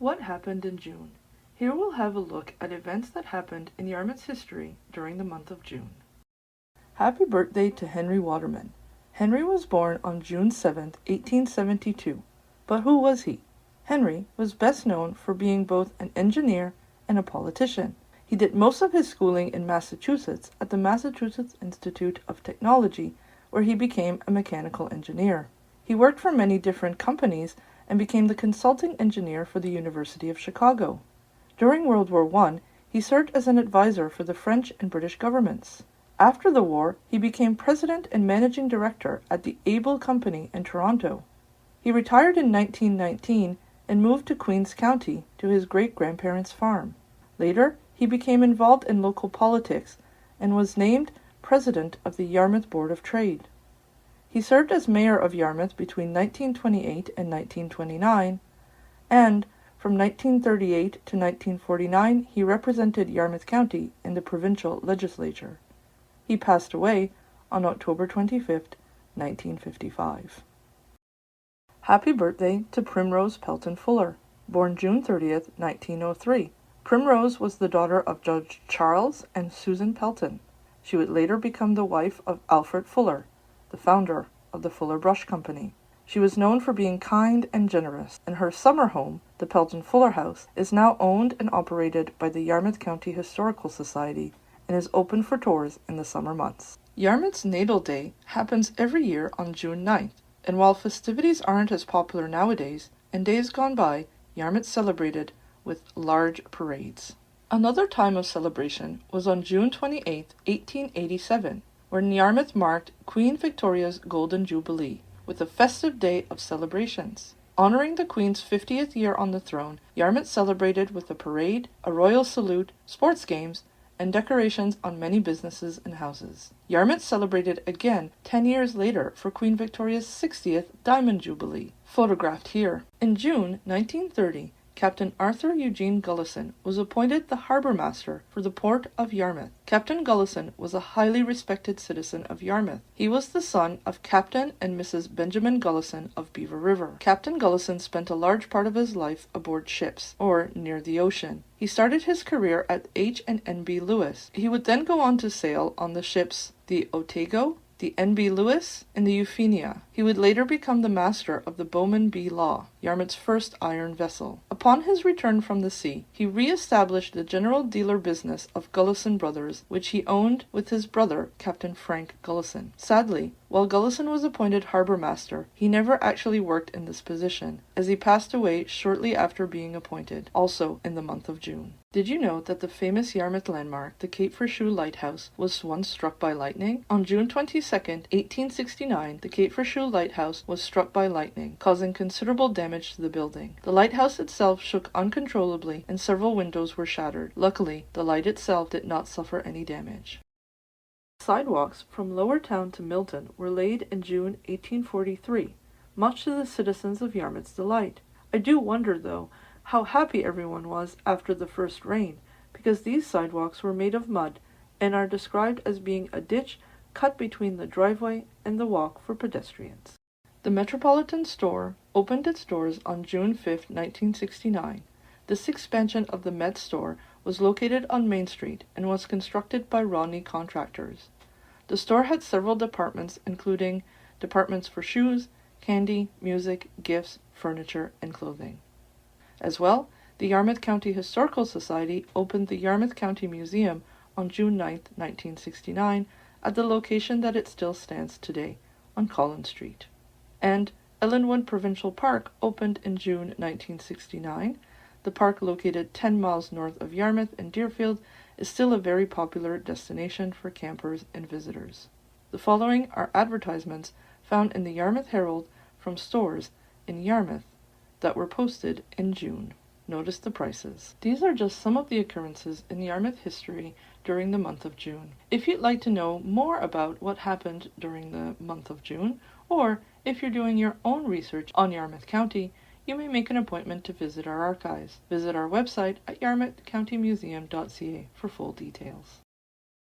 What happened in June? Here we'll have a look at events that happened in Yarmouth's history during the month of June. Happy birthday to Henry Waterman. Henry was born on June 7, 1872. But who was he? Henry was best known for being both an engineer and a politician. He did most of his schooling in Massachusetts at the Massachusetts Institute of Technology, where he became a mechanical engineer. He worked for many different companies and became the consulting engineer for the University of Chicago. During World War I, he served as an advisor for the French and British governments. After the war, he became president and managing director at the Able Company in Toronto. He retired in 1919 and moved to Queens County to his great-grandparents' farm. Later, he became involved in local politics and was named president of the Yarmouth Board of Trade. He served as mayor of Yarmouth between 1928 and 1929, and from 1938 to 1949 he represented Yarmouth County in the provincial legislature. He passed away on October 25, 1955. Happy birthday to Primrose Pelton Fuller, born June 30, 1903. Primrose was the daughter of Judge Charles and Susan Pelton. She would later become the wife of Alfred Fuller, the founder of the Fuller Brush Company. She was known for being kind and generous, and her summer home, the Pelton Fuller House, is now owned and operated by the Yarmouth County Historical Society and is open for tours in the summer months. Yarmouth's Natal Day happens every year on June 9th, and while festivities aren't as popular nowadays, in days gone by, Yarmouth celebrated with large parades. Another time of celebration was on June 28, 1887, when Yarmouth marked Queen Victoria's Golden Jubilee with a festive day of celebrations. Honoring the Queen's 50th year on the throne, Yarmouth celebrated with a parade, a royal salute, sports games, and decorations on many businesses and houses. Yarmouth celebrated again 10 years later for Queen Victoria's 60th Diamond Jubilee, photographed here. In June 1930, Captain Arthur Eugene Gullison was appointed the harbour master for the port of Yarmouth. Captain Gullison was a highly respected citizen of Yarmouth. He was the son of Captain and Mrs. Benjamin Gullison of Beaver River. Captain Gullison spent a large part of his life aboard ships, or near the ocean. He started his career at H&N.B. Lewis. He would then go on to sail on the ships the Otago, the N.B. Lewis, and the Euphemia. He would later become the master of the Bowman B. Law, Yarmouth's first iron vessel. Upon his return from the sea, he re-established the general dealer business of Gullison Brothers, which he owned with his brother, Captain Frank Gullison. Sadly, while Gullison was appointed harbour master, he never actually worked in this position, as he passed away shortly after being appointed, also in the month of June. Did you know that the famous Yarmouth landmark, the Cape for Shoe Lighthouse, was once struck by lightning? On June 22, 1869, the Cape for Shoe Lighthouse was struck by lightning, causing considerable damage to the building. The lighthouse itself shook uncontrollably and several windows were shattered. Luckily, the light itself did not suffer any damage. Sidewalks from Lower Town to Milton were laid in June 1843, much to the citizens of Yarmouth's delight. I do wonder, though, how happy everyone was after the first rain, because these sidewalks were made of mud and are described as being a ditch cut between the driveway and the walk for pedestrians. The Metropolitan Store opened its doors on June 5, 1969. This expansion of the Met store was located on Main Street and was constructed by Rodney Contractors. The store had several departments, including departments for shoes, candy, music, gifts, furniture, and clothing. As well, the Yarmouth County Historical Society opened the Yarmouth County Museum on June 9, 1969, at the location that it still stands today, on Collins Street. And Ellenwood Provincial Park opened in June 1969. The park, located 10 miles north of Yarmouth and Deerfield, is still a very popular destination for campers and visitors. The following are advertisements found in the Yarmouth Herald from stores in Yarmouth that were posted in June. Notice the prices. These are just some of the occurrences in Yarmouth history during the month of June. If you'd like to know more about what happened during the month of June, or if you're doing your own research on Yarmouth County, you may make an appointment to visit our archives. Visit our website at yarmouthcountymuseum.ca for full details.